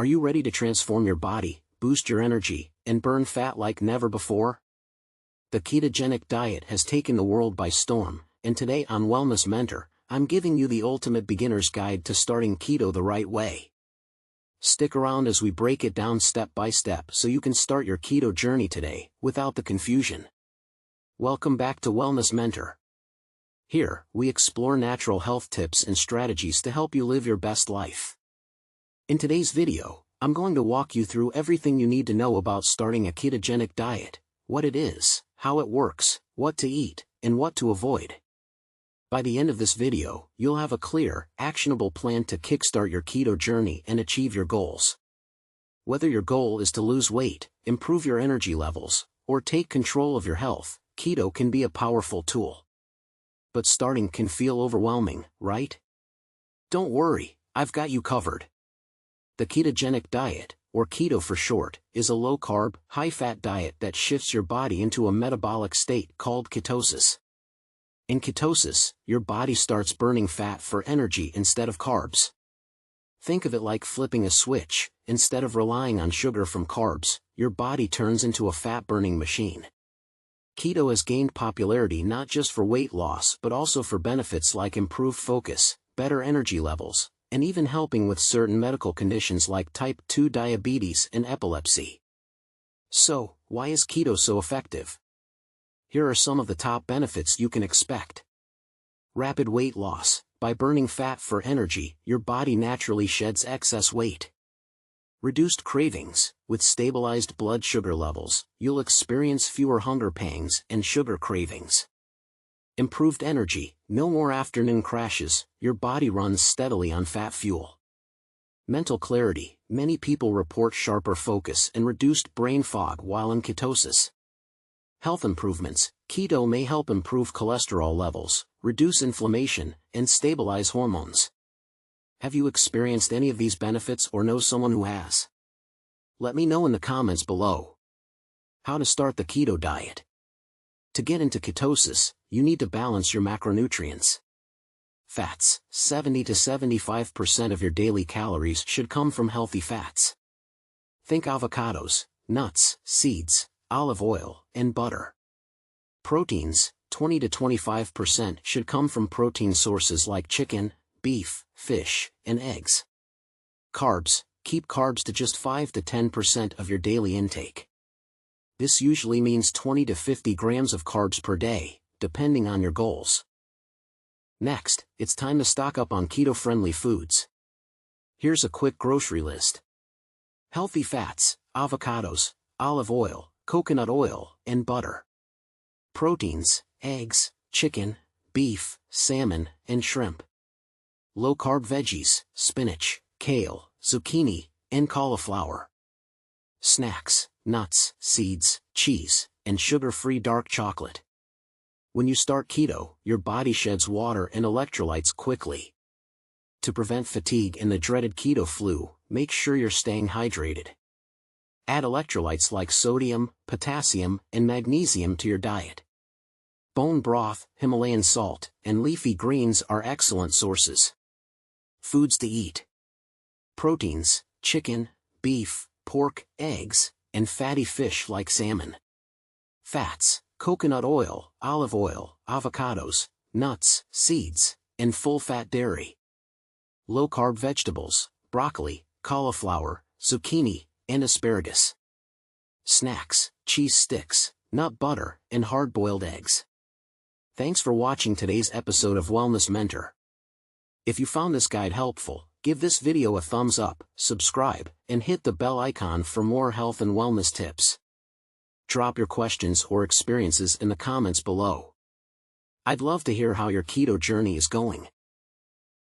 Are you ready to transform your body, boost your energy, and burn fat like never before? The ketogenic diet has taken the world by storm, and today on Wellness Mentor, I'm giving you the ultimate beginner's guide to starting keto the right way. Stick around as we break it down step by step so you can start your keto journey today, without the confusion. Welcome back to Wellness Mentor. Here, we explore natural health tips and strategies to help you live your best life. In today's video, I'm going to walk you through everything you need to know about starting a ketogenic diet, what it is, how it works, what to eat, and what to avoid. By the end of this video, you'll have a clear, actionable plan to kickstart your keto journey and achieve your goals. Whether your goal is to lose weight, improve your energy levels, or take control of your health, keto can be a powerful tool. But starting can feel overwhelming, right? Don't worry, I've got you covered. The ketogenic diet, or keto for short, is a low-carb, high-fat diet that shifts your body into a metabolic state called ketosis. In ketosis, your body starts burning fat for energy instead of carbs. Think of it like flipping a switch. Instead of relying on sugar from carbs, your body turns into a fat-burning machine. Keto has gained popularity not just for weight loss but also for benefits like improved focus, better energy levels, and even helping with certain medical conditions like type 2 diabetes and epilepsy. So, why is keto so effective? Here are some of the top benefits you can expect. Rapid weight loss. By burning fat for energy, your body naturally sheds excess weight. Reduced cravings. With stabilized blood sugar levels, you'll experience fewer hunger pangs and sugar cravings. Improved energy. No more afternoon crashes, your body runs steadily on fat fuel. Mental clarity. Many people report sharper focus and reduced brain fog while in ketosis. Health improvements. Keto may help improve cholesterol levels, reduce inflammation, and stabilize hormones. Have you experienced any of these benefits or know someone who has? Let me know in the comments below. How to start the keto diet. To get into ketosis, you need to balance your macronutrients. Fats. 70 to 75% of your daily calories should come from healthy fats. Think avocados, nuts, seeds, olive oil, and butter. Proteins. 20 to 25% should come from protein sources like chicken, beef, fish, and eggs. Carbs. Keep carbs to just 5 to 10% of your daily intake. This usually means 20 to 50 grams of carbs per day, depending on your goals. Next, it's time to stock up on keto-friendly foods. Here's a quick grocery list. Healthy fats, avocados, olive oil, coconut oil, and butter. Proteins, eggs, chicken, beef, salmon, and shrimp. Low-carb veggies, spinach, kale, zucchini, and cauliflower. Snacks, nuts, seeds, cheese, and sugar-free dark chocolate. When you start keto, your body sheds water and electrolytes quickly. To prevent fatigue and the dreaded keto flu, make sure you're staying hydrated. Add electrolytes like sodium, potassium, and magnesium to your diet. Bone broth, Himalayan salt, and leafy greens are excellent sources. Foods to eat. Proteins, chicken, beef, pork, eggs, and fatty fish like salmon. Fats, coconut oil, olive oil, avocados, nuts, seeds, and full-fat dairy. Low-carb vegetables, broccoli, cauliflower, zucchini, and asparagus. Snacks, cheese sticks, nut butter, and hard-boiled eggs. Thanks for watching today's episode of Wellness Mentor. If you found this guide helpful, give this video a thumbs up, subscribe, and hit the bell icon for more health and wellness tips. Drop your questions or experiences in the comments below. I'd love to hear how your keto journey is going.